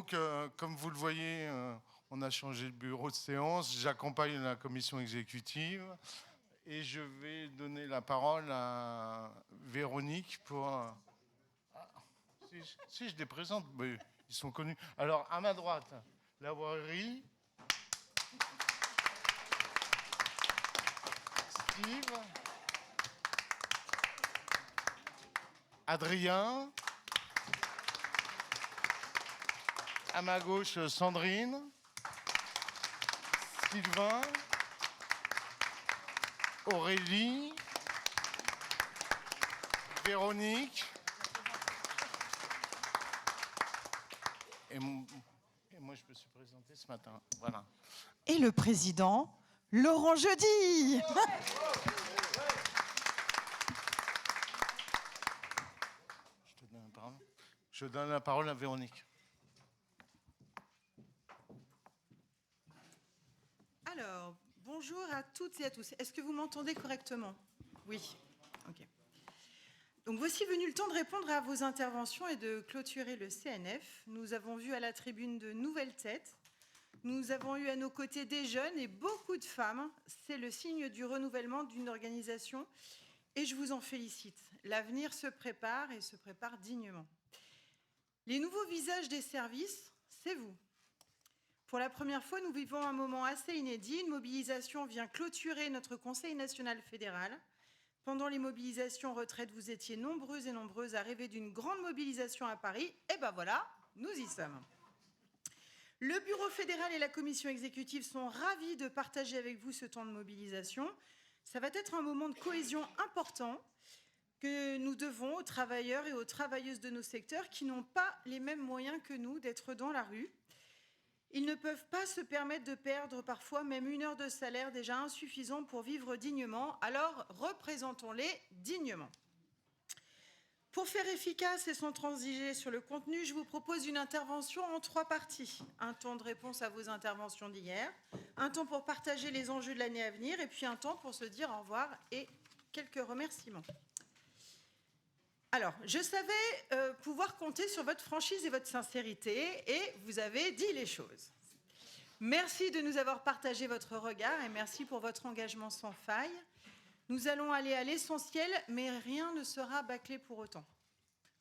Donc, comme vous le voyez, on a changé le bureau de séance. J'accompagne la commission exécutive et je vais donner la parole à Véronique pour... Si je les présente, mais ils sont connus. Alors, à ma droite, la voirie. Steve. Adrien. À ma gauche, Sandrine. Sylvain. Aurélie. Véronique. Et moi, je me suis présenté ce matin. Voilà. Et le président, Laurent Jeudi. Je donne la parole à Véronique. Alors, bonjour à toutes et à tous. Est-ce que vous m'entendez correctement? Oui. Ok. Donc voici venu le temps de répondre à vos interventions et de clôturer le CNF. Nous avons vu à la tribune de nouvelles têtes. Nous avons eu à nos côtés des jeunes et beaucoup de femmes. C'est le signe du renouvellement d'une organisation et je vous en félicite. L'avenir se prépare et se prépare dignement. Les nouveaux visages des services, c'est vous. Pour la première fois, nous vivons un moment assez inédit. Une mobilisation vient clôturer notre Conseil national fédéral. Pendant les mobilisations retraite, vous étiez nombreux et nombreuses à rêver d'une grande mobilisation à Paris. Et ben voilà, nous y sommes. Le Bureau fédéral et la commission exécutive sont ravis de partager avec vous ce temps de mobilisation. Ça va être un moment de cohésion important que nous devons aux travailleurs et aux travailleuses de nos secteurs qui n'ont pas les mêmes moyens que nous d'être dans la rue. Ils ne peuvent pas se permettre de perdre parfois même 1 heure de salaire déjà insuffisant pour vivre dignement. Alors, représentons-les dignement. Pour faire efficace et sans transiger sur le contenu, je vous propose une intervention en 3 parties. Un temps de réponse à vos interventions d'hier, un temps pour partager les enjeux de l'année à venir et puis un temps pour se dire au revoir et quelques remerciements. Alors, je savais pouvoir compter sur votre franchise et votre sincérité et vous avez dit les choses. Merci de nous avoir partagé votre regard et merci pour votre engagement sans faille. Nous allons aller à l'essentiel, mais rien ne sera bâclé pour autant.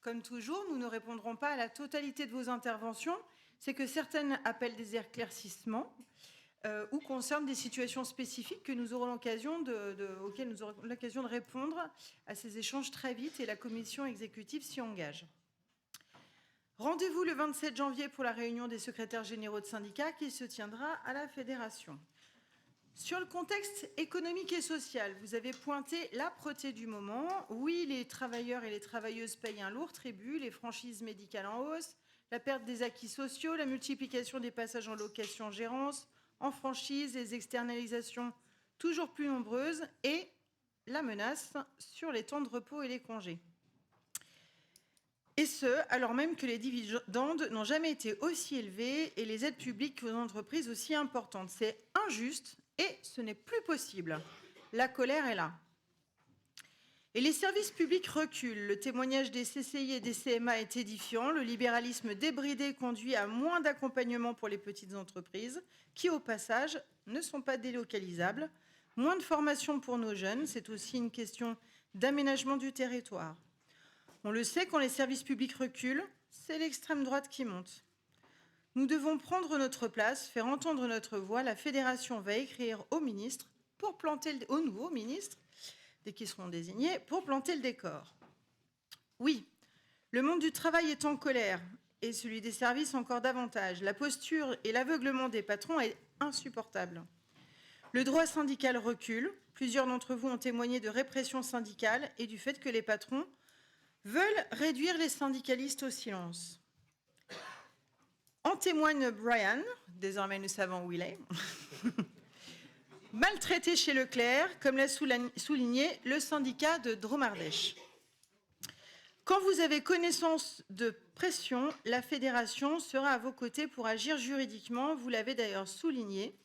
Comme toujours, nous ne répondrons pas à la totalité de vos interventions. C'est que certaines appellent des éclaircissements ou concernent des situations spécifiques que nous aurons l'occasion auxquelles nous aurons l'occasion de répondre à ces échanges très vite et la commission exécutive s'y engage. Rendez-vous le 27 janvier pour la réunion des secrétaires généraux de syndicats qui se tiendra à la Fédération. Sur le contexte économique et social, vous avez pointé l'âpreté du moment. Oui, les travailleurs et les travailleuses payent un lourd tribut, les franchises médicales en hausse, la perte des acquis sociaux, la multiplication des passages en location-gérance, en franchise, les externalisations toujours plus nombreuses et la menace sur les temps de repos et les congés. Et ce, alors même que les dividendes n'ont jamais été aussi élevés et les aides publiques aux entreprises aussi importantes. C'est injuste et ce n'est plus possible. La colère est là. Et les services publics reculent. Le témoignage des CCI et des CMA est édifiant. Le libéralisme débridé conduit à moins d'accompagnement pour les petites entreprises qui, au passage, ne sont pas délocalisables. Moins de formation pour nos jeunes. C'est aussi une question d'aménagement du territoire. On le sait, quand les services publics reculent, c'est l'extrême droite qui monte. Nous devons prendre notre place, faire entendre notre voix. La Fédération va écrire au ministre, au nouveau ministre, dès qu'ils seront désignés, pour planter le décor. Oui, le monde du travail est en colère, et celui des services encore davantage. La posture et l'aveuglement des patrons est insupportable. Le droit syndical recule. Plusieurs d'entre vous ont témoigné de répression syndicale et du fait que les patrons veulent réduire les syndicalistes au silence. En témoigne Brian, désormais nous savons où il est, maltraité chez Leclerc, comme l'a souligné le syndicat de Dromardèche. Quand vous avez connaissance de pression, la fédération sera à vos côtés pour agir juridiquement, vous l'avez d'ailleurs souligné.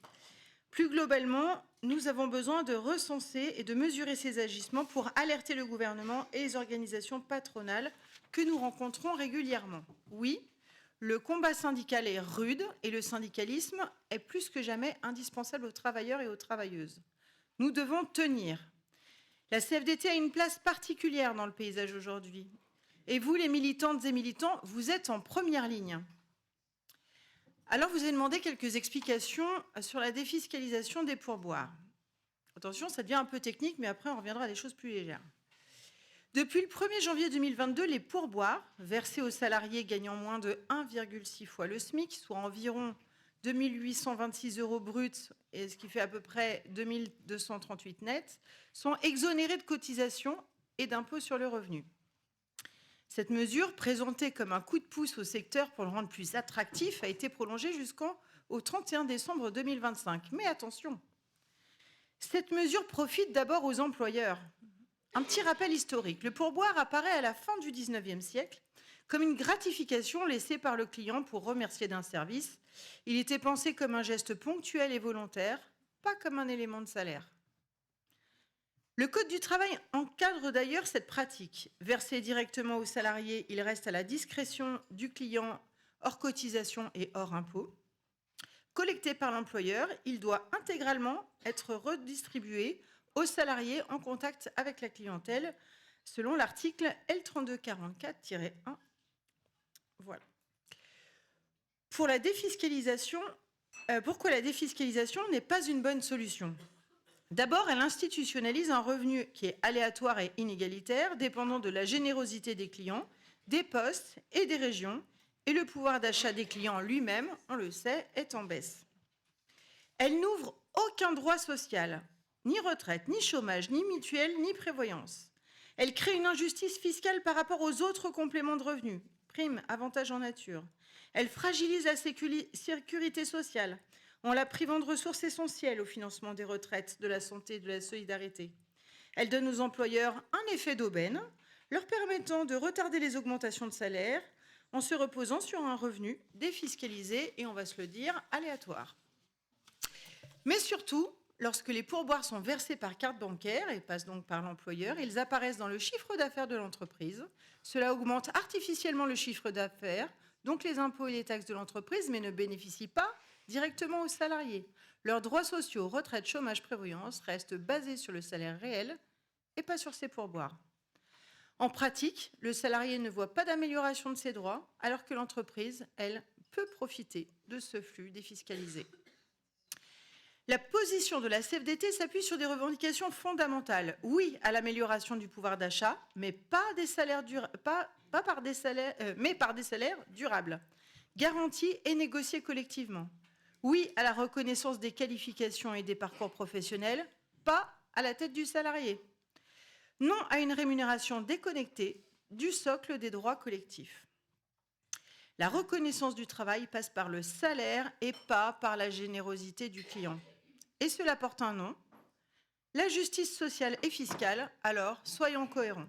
Plus globalement, nous avons besoin de recenser et de mesurer ces agissements pour alerter le gouvernement et les organisations patronales que nous rencontrons régulièrement. Oui, Le combat syndical est rude et le syndicalisme est plus que jamais indispensable aux travailleurs et aux travailleuses. Nous devons tenir. La CFDT a une place particulière dans le paysage aujourd'hui. Et vous, les militantes et militants, vous êtes en première ligne. Alors, vous avez demandé quelques explications sur la défiscalisation des pourboires. Attention, ça devient un peu technique, mais après, on reviendra à des choses plus légères. Depuis le 1er janvier 2022, les pourboires versés aux salariés gagnant moins de 1,6 fois le SMIC, soit environ 2 826 € bruts, et ce qui fait à peu près 2 238 net, sont exonérés de cotisations et d'impôts sur le revenu. Cette mesure, présentée comme un coup de pouce au secteur pour le rendre plus attractif, a été prolongée jusqu'au 31 décembre 2025. Mais attention, cette mesure profite d'abord aux employeurs. Un petit rappel historique. Le pourboire apparaît à la fin du 19e siècle comme une gratification laissée par le client pour remercier d'un service. Il était pensé comme un geste ponctuel et volontaire, pas comme un élément de salaire. Le Code du travail encadre d'ailleurs cette pratique. Versé directement aux salariés, il reste à la discrétion du client hors cotisation et hors impôt. Collecté par l'employeur, il doit intégralement être redistribué aux salariés en contact avec la clientèle, selon l'article L3244-1. Voilà. Pourquoi la défiscalisation n'est pas une bonne solution ? D'abord, elle institutionnalise un revenu qui est aléatoire et inégalitaire, dépendant de la générosité des clients, des postes et des régions, et le pouvoir d'achat des clients lui-même, on le sait, est en baisse. Elle n'ouvre aucun droit social, ni retraite, ni chômage, ni mutuelle, ni prévoyance. Elle crée une injustice fiscale par rapport aux autres compléments de revenus, primes, avantages en nature. Elle fragilise la sécurité sociale, en la privant de ressources essentielles au financement des retraites, de la santé et de la solidarité. Elle donne aux employeurs un effet d'aubaine, leur permettant de retarder les augmentations de salaire en se reposant sur un revenu défiscalisé et, on va se le dire, aléatoire. Mais surtout, lorsque les pourboires sont versés par carte bancaire et passent donc par l'employeur, ils apparaissent dans le chiffre d'affaires de l'entreprise. Cela augmente artificiellement le chiffre d'affaires, donc les impôts et les taxes de l'entreprise, mais ne bénéficient pas directement aux salariés. Leurs droits sociaux, retraite, chômage, prévoyance restent basés sur le salaire réel et pas sur ses pourboires. En pratique, le salarié ne voit pas d'amélioration de ses droits, alors que l'entreprise, elle, peut profiter de ce flux défiscalisé. La position de la CFDT s'appuie sur des revendications fondamentales. Oui à l'amélioration du pouvoir d'achat, mais par des salaires durables, garantis et négociés collectivement. Oui à la reconnaissance des qualifications et des parcours professionnels, pas à la tête du salarié. Non à une rémunération déconnectée du socle des droits collectifs. La reconnaissance du travail passe par le salaire et pas par la générosité du client. Et cela porte un nom, la justice sociale et fiscale, alors soyons cohérents.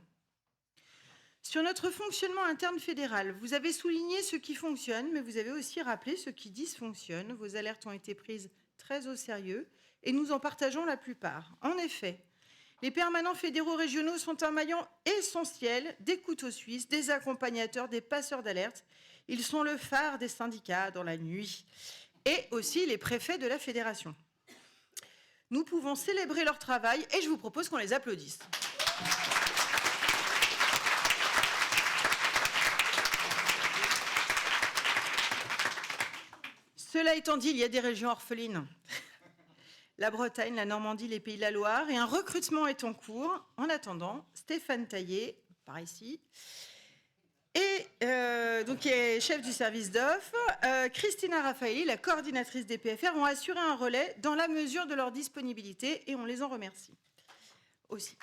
Sur notre fonctionnement interne fédéral, vous avez souligné ce qui fonctionne, mais vous avez aussi rappelé ce qui dysfonctionne. Vos alertes ont été prises très au sérieux et nous en partageons la plupart. En effet, les permanents fédéraux régionaux sont un maillon essentiel des couteaux suisses, des accompagnateurs, des passeurs d'alerte. Ils sont le phare des syndicats dans la nuit et aussi les préfets de la fédération. Nous pouvons célébrer leur travail et je vous propose qu'on les applaudisse. Cela étant dit, il y a des régions orphelines. La Bretagne, la Normandie, les Pays de la Loire, et un recrutement est en cours. En attendant, Stéphane Taillé, par ici, donc qui est chef du service d'offres, Christina Raffaelli, la coordinatrice des PFR, ont assuré un relais dans la mesure de leur disponibilité et on les en remercie aussi.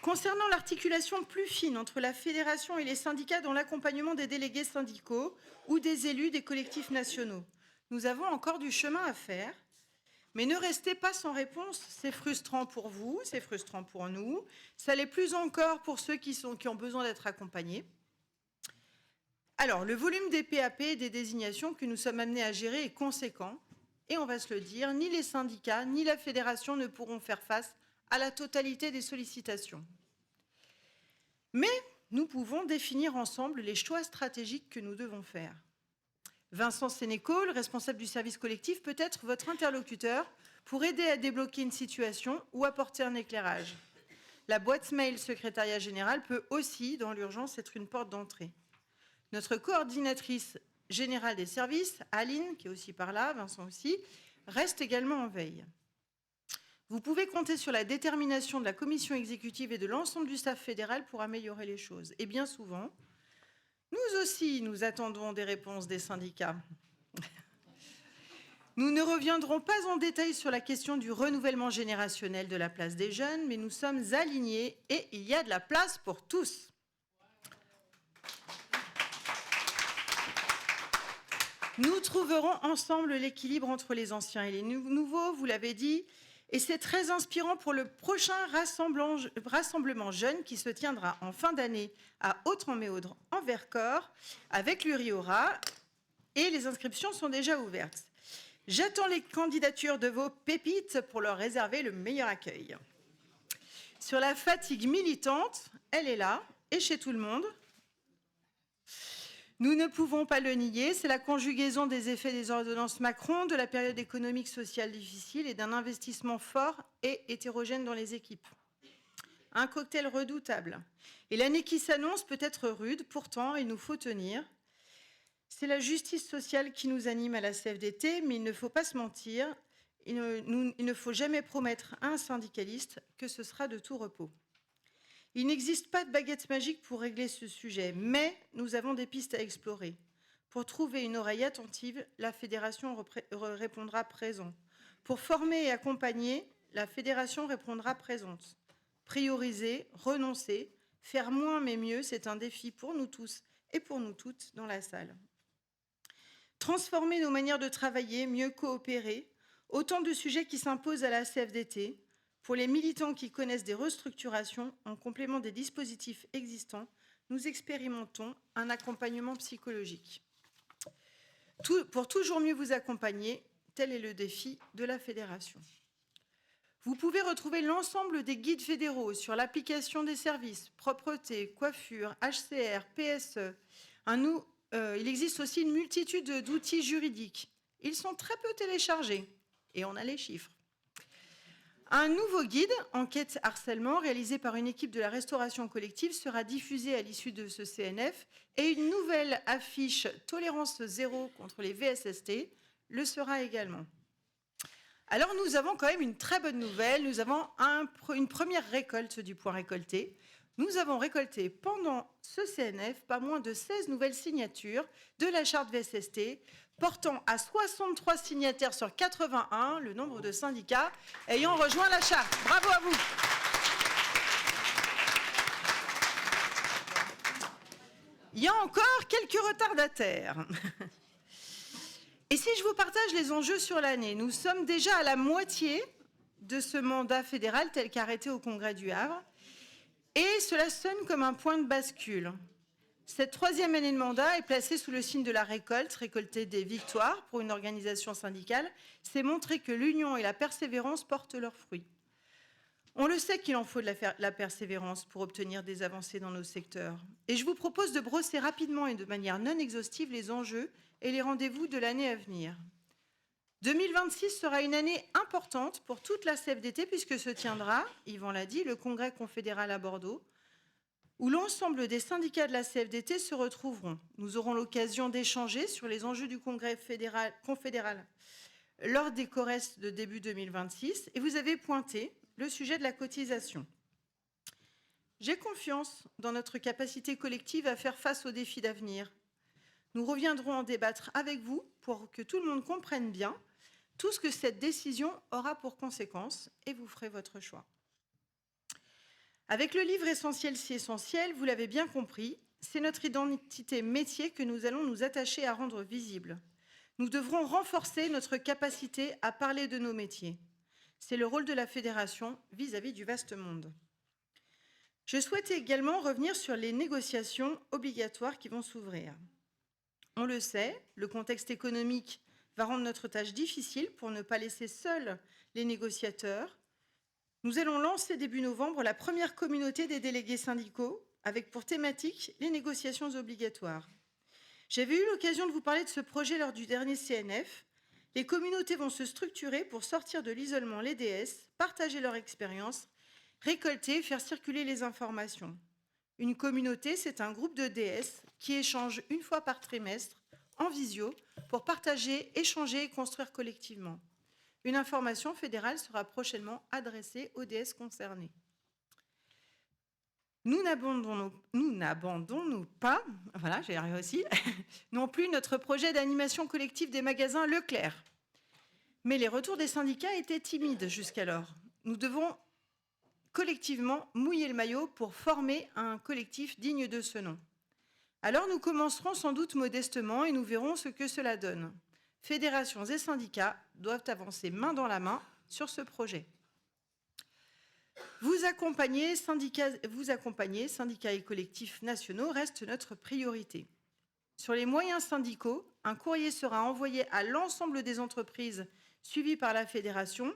Concernant l'articulation plus fine entre la fédération et les syndicats dans l'accompagnement des délégués syndicaux ou des élus des collectifs nationaux, nous avons encore du chemin à faire, mais ne restez pas sans réponse. C'est frustrant pour vous, c'est frustrant pour nous, ça l'est plus encore pour ceux qui ont besoin d'être accompagnés. Alors, le volume des PAP et des désignations que nous sommes amenés à gérer est conséquent, et on va se le dire, ni les syndicats ni la fédération ne pourront faire face à la totalité des sollicitations. Mais nous pouvons définir ensemble les choix stratégiques que nous devons faire. Vincent Sénéco, le responsable du service collectif, peut être votre interlocuteur pour aider à débloquer une situation ou apporter un éclairage. La boîte mail secrétariat général peut aussi, dans l'urgence, être une porte d'entrée. Notre coordinatrice générale des services, Aline, qui est aussi par là, Vincent aussi, reste également en veille. Vous pouvez compter sur la détermination de la commission exécutive et de l'ensemble du staff fédéral pour améliorer les choses. Et bien souvent, nous aussi, nous attendons des réponses des syndicats. Nous ne reviendrons pas en détail sur la question du renouvellement générationnel de la place des jeunes, mais nous sommes alignés et il y a de la place pour tous. Nous trouverons ensemble l'équilibre entre les anciens et les nouveaux, vous l'avez dit, et c'est très inspirant pour le prochain rassemblement jeune qui se tiendra en fin d'année à Haute-en-Méaudre en Vercors avec l'Uriora et les inscriptions sont déjà ouvertes. J'attends les candidatures de vos pépites pour leur réserver le meilleur accueil. Sur la fatigue militante, elle est là et chez tout le monde. Nous ne pouvons pas le nier, c'est la conjugaison des effets des ordonnances Macron, de la période économique sociale difficile et d'un investissement fort et hétérogène dans les équipes. Un cocktail redoutable. Et l'année qui s'annonce peut être rude, pourtant il nous faut tenir. C'est la justice sociale qui nous anime à la CFDT, mais il ne faut pas se mentir, il ne faut jamais promettre à un syndicaliste que ce sera de tout repos. Il n'existe pas de baguette magique pour régler ce sujet, mais nous avons des pistes à explorer. Pour trouver une oreille attentive, la fédération répondra présent. Pour former et accompagner, la fédération répondra présente. Prioriser, renoncer, faire moins mais mieux, c'est un défi pour nous tous et pour nous toutes dans la salle. Transformer nos manières de travailler, mieux coopérer, autant de sujets qui s'imposent à la CFDT. Pour les militants qui connaissent des restructurations, en complément des dispositifs existants, nous expérimentons un accompagnement psychologique. Pour toujours mieux vous accompagner, tel est le défi de la fédération. Vous pouvez retrouver l'ensemble des guides fédéraux sur l'application des services, propreté, coiffure, HCR, PSE. Il existe aussi une multitude d'outils juridiques. Ils sont très peu téléchargés et on a les chiffres. Un nouveau guide, enquête harcèlement, réalisé par une équipe de la restauration collective, sera diffusé à l'issue de ce CNF et une nouvelle affiche tolérance zéro contre les VSST le sera également. Alors nous avons quand même une très bonne nouvelle, nous avons une première récolte du point récolté. Nous avons récolté pendant ce CNF pas moins de 16 nouvelles signatures de la charte VSST, portant à 63 signataires sur 81 le nombre de syndicats ayant rejoint la charte. Bravo à vous. Il y a encore quelques retardataires. Et si je vous partage les enjeux sur l'année, nous sommes déjà à la moitié de ce mandat fédéral tel qu'arrêté au Congrès du Havre. Et cela sonne comme un point de bascule. Cette troisième année de mandat est placée sous le signe de la récolte, récolter des victoires pour une organisation syndicale. C'est montrer que l'union et la persévérance portent leurs fruits. On le sait qu'il en faut de la persévérance pour obtenir des avancées dans nos secteurs. Et je vous propose de brosser rapidement et de manière non exhaustive les enjeux et les rendez-vous de l'année à venir. 2026 sera une année importante pour toute la CFDT puisque se tiendra, Yvan l'a dit, le congrès confédéral à Bordeaux, où l'ensemble des syndicats de la CFDT se retrouveront. Nous aurons l'occasion d'échanger sur les enjeux du congrès confédéral lors des CORES de début 2026 et vous avez pointé le sujet de la cotisation. J'ai confiance dans notre capacité collective à faire face aux défis d'avenir. Nous reviendrons en débattre avec vous pour que tout le monde comprenne bien tout ce que cette décision aura pour conséquence et vous ferez votre choix. Avec le livre Essentiel si essentiel, vous l'avez bien compris, c'est notre identité métier que nous allons nous attacher à rendre visible. Nous devrons renforcer notre capacité à parler de nos métiers. C'est le rôle de la fédération vis-à-vis du vaste monde. Je souhaite également revenir sur les négociations obligatoires qui vont s'ouvrir. On le sait, le contexte économique va rendre notre tâche difficile pour ne pas laisser seuls les négociateurs. Nous allons lancer début novembre la première communauté des délégués syndicaux avec pour thématique les négociations obligatoires. J'avais eu l'occasion de vous parler de ce projet lors du dernier CNF. Les communautés vont se structurer pour sortir de l'isolement les DS, partager leur expérience, récolter et faire circuler les informations. Une communauté, c'est un groupe de DS qui échange une fois par trimestre en visio pour partager, échanger et construire collectivement. Une information fédérale sera prochainement adressée aux DS concernés. Nous n'abandonnons pas, voilà, j'y arrive aussi, non plus notre projet d'animation collective des magasins Leclerc. Mais les retours des syndicats étaient timides jusqu'alors. Nous devons collectivement mouiller le maillot pour former un collectif digne de ce nom. Alors nous commencerons sans doute modestement et nous verrons ce que cela donne. Fédérations et syndicats doivent avancer main dans la main sur ce projet. Vous accompagner, syndicats et collectifs nationaux reste notre priorité. Sur les moyens syndicaux, un courrier sera envoyé à l'ensemble des entreprises suivies par la fédération,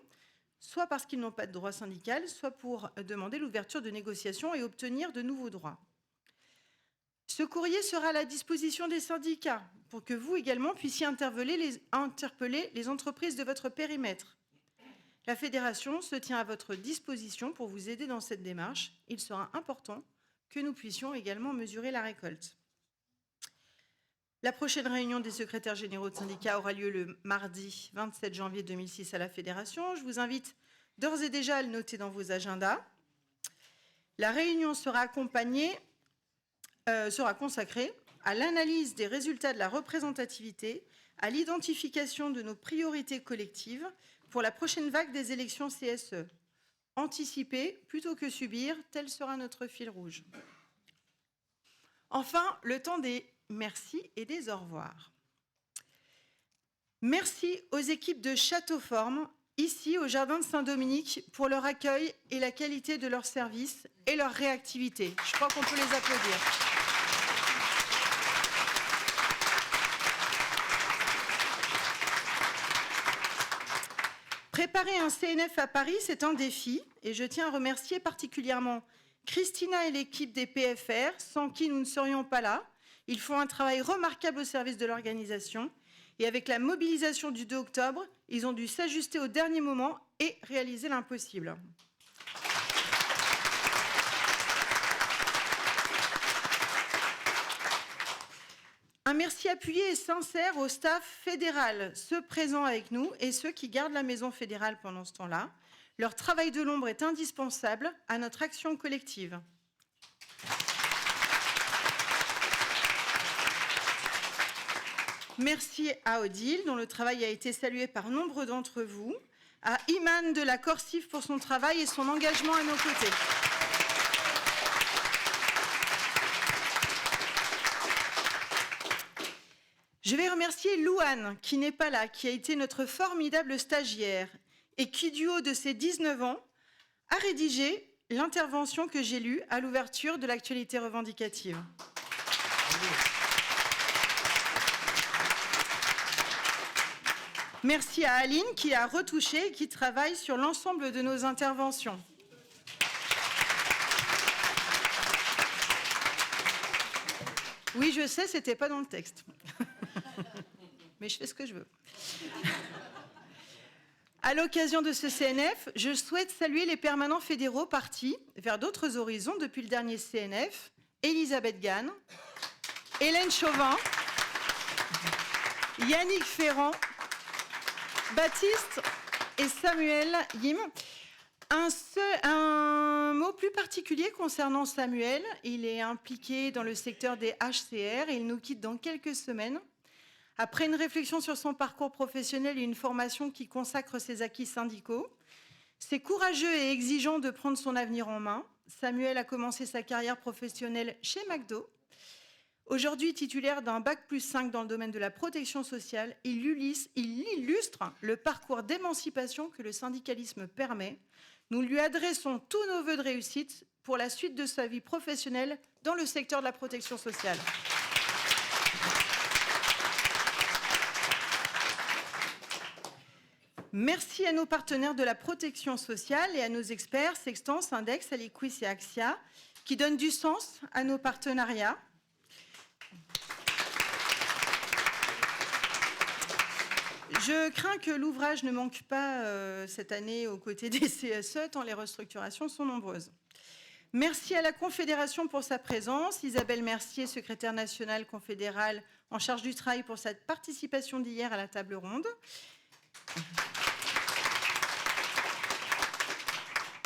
soit parce qu'ils n'ont pas de droit syndical, soit pour demander l'ouverture de négociations et obtenir de nouveaux droits. Ce courrier sera à la disposition des syndicats pour que vous également puissiez interpeller les entreprises de votre périmètre. La fédération se tient à votre disposition pour vous aider dans cette démarche. Il sera important que nous puissions également mesurer la récolte. La prochaine réunion des secrétaires généraux de syndicats aura lieu le mardi 27 janvier 2006 à la fédération. Je vous invite d'ores et déjà à le noter dans vos agendas. La réunion sera consacrée à l'analyse des résultats de la représentativité, à l'identification de nos priorités collectives pour la prochaine vague des élections CSE. Anticiper plutôt que subir, tel sera notre fil rouge. Enfin, le temps des merci et des au revoir. Merci aux équipes de Châteauforme, ici au Jardin de Saint-Dominique, pour leur accueil et la qualité de leur service et leur réactivité. Je crois qu'on peut les applaudir. Préparer un CNF à Paris, c'est un défi et je tiens à remercier particulièrement Christina et l'équipe des PFR, sans qui nous ne serions pas là. Ils font un travail remarquable au service de l'organisation et avec la mobilisation du 2 octobre, ils ont dû s'ajuster au dernier moment et réaliser l'impossible. Un merci appuyé et sincère au staff fédéral, ceux présents avec nous et ceux qui gardent la maison fédérale pendant ce temps-là. Leur travail de l'ombre est indispensable à notre action collective. Merci à Odile, dont le travail a été salué par nombre d'entre vous, à Iman de la Corsif pour son travail et son engagement à nos côtés. Je vais remercier Louane, qui n'est pas là, qui a été notre formidable stagiaire et qui, du haut de ses 19 ans, a rédigé l'intervention que j'ai lue à l'ouverture de l'actualité revendicative. Merci à Aline qui a retouché et qui travaille sur l'ensemble de nos interventions. Oui, je sais, c'était pas dans le texte. Mais je fais ce que je veux. À l'occasion de ce CNF, je souhaite saluer les permanents fédéraux partis vers d'autres horizons depuis le dernier CNF, Elisabeth Gann, Hélène Chauvin, Yannick Ferrand, Baptiste et Samuel Yim. Un mot plus particulier concernant Samuel. Il est impliqué dans le secteur des HCR et il nous quitte dans quelques semaines. Après une réflexion sur son parcours professionnel et une formation qui consacre ses acquis syndicaux, c'est courageux et exigeant de prendre son avenir en main. Samuel a commencé sa carrière professionnelle chez McDo. Aujourd'hui titulaire d'un bac+5 dans le domaine de la protection sociale, il illustre le parcours d'émancipation que le syndicalisme permet. Nous lui adressons tous nos vœux de réussite pour la suite de sa vie professionnelle dans le secteur de la protection sociale. Merci à nos partenaires de la protection sociale et à nos experts, Sextance, Index, Aliquis et Axia, qui donne du sens à nos partenariats. Je crains que l'ouvrage ne manque pas cette année aux côtés des CSE, tant les restructurations sont nombreuses. Merci à la Confédération pour sa présence, Isabelle Mercier, secrétaire nationale confédérale en charge du travail, pour sa participation d'hier à la table ronde.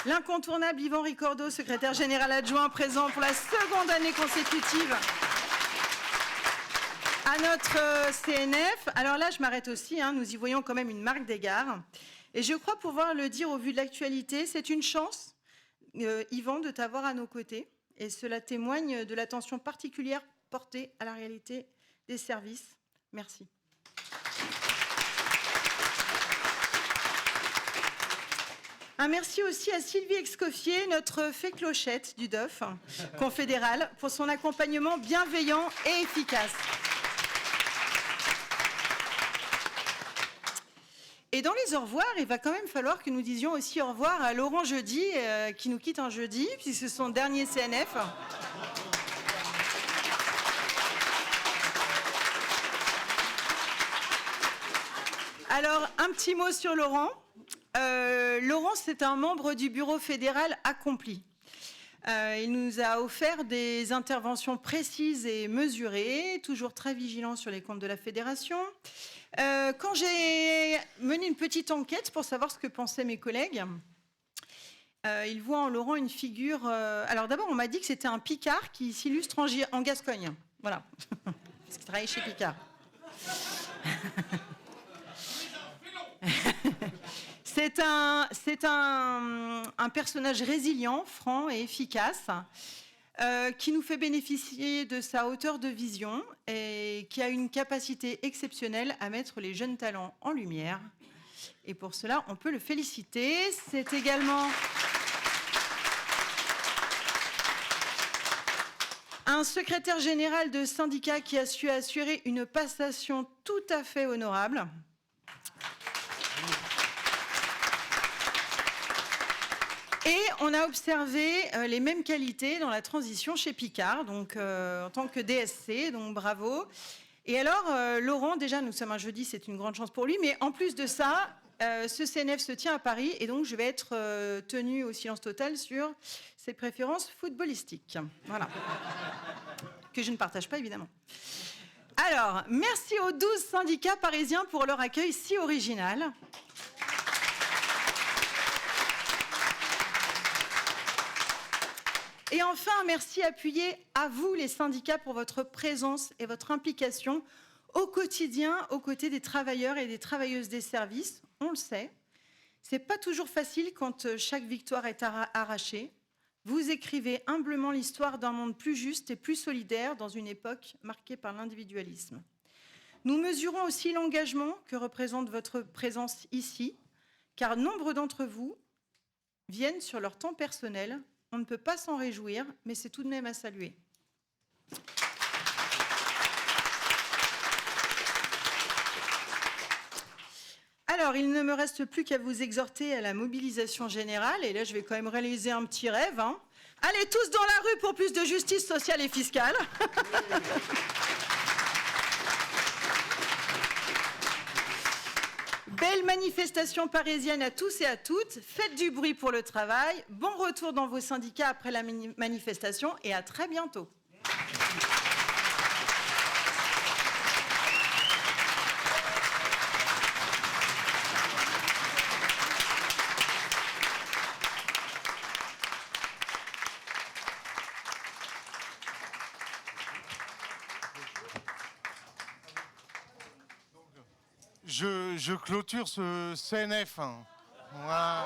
L'incontournable Yvan Ricordo, secrétaire général adjoint, présent pour la seconde année consécutive à notre CNF. Alors là, je m'arrête aussi, nous y voyons quand même une marque d'égard. Et je crois pouvoir le dire au vu de l'actualité, c'est une chance, Yvan, de t'avoir à nos côtés. Et cela témoigne de l'attention particulière portée à la réalité des services. Merci. Un merci aussi à Sylvie Excoffier, notre fée clochette du DOF confédéral, pour son accompagnement bienveillant et efficace. Et dans les au revoir, il va quand même falloir que nous disions aussi au revoir à Laurent Jeudi, qui nous quitte un jeudi, puisque c'est son dernier CNF. Alors, un petit mot sur Laurent. Laurent, c'est un membre du bureau fédéral accompli. Il nous a offert des interventions précises et mesurées, toujours très vigilant sur les comptes de la fédération. Quand j'ai mené une petite enquête pour savoir ce que pensaient mes collègues, ils voient en Laurent une figure... alors d'abord, on m'a dit que c'était un Picard qui s'illustre en Gascogne. Voilà, parce qu'il travaille chez Picard. C'est un personnage résilient, franc et efficace, qui nous fait bénéficier de sa hauteur de vision et qui a une capacité exceptionnelle à mettre les jeunes talents en lumière. Et pour cela, on peut le féliciter. C'est également un secrétaire général de syndicat qui a su assurer une passation tout à fait honorable. Et on a observé les mêmes qualités dans la transition chez Picard, donc en tant que DSC, donc bravo. Et alors, Laurent, déjà, nous sommes un jeudi, c'est une grande chance pour lui, mais en plus de ça, ce CNF se tient à Paris, et donc je vais être tenue au silence total sur ses préférences footballistiques. Voilà. Que je ne partage pas, évidemment. Alors, merci aux 12 syndicats parisiens pour leur accueil si original. Et enfin, un merci appuyé à vous, les syndicats, pour votre présence et votre implication au quotidien, aux côtés des travailleurs et des travailleuses des services. On le sait, c'est pas toujours facile quand chaque victoire est arrachée. Vous écrivez humblement l'histoire d'un monde plus juste et plus solidaire dans une époque marquée par l'individualisme. Nous mesurons aussi l'engagement que représente votre présence ici, car nombre d'entre vous viennent sur leur temps personnel. On ne peut pas s'en réjouir, mais c'est tout de même à saluer. Alors, il ne me reste plus qu'à vous exhorter à la mobilisation générale. Et là, je vais quand même réaliser un petit rêve. Allez tous dans la rue pour plus de justice sociale et fiscale. Belle manifestation parisienne à tous et à toutes. Faites du bruit pour le travail. Bon retour dans vos syndicats après la manifestation et à très bientôt. Je clôture ce CNF. Voilà.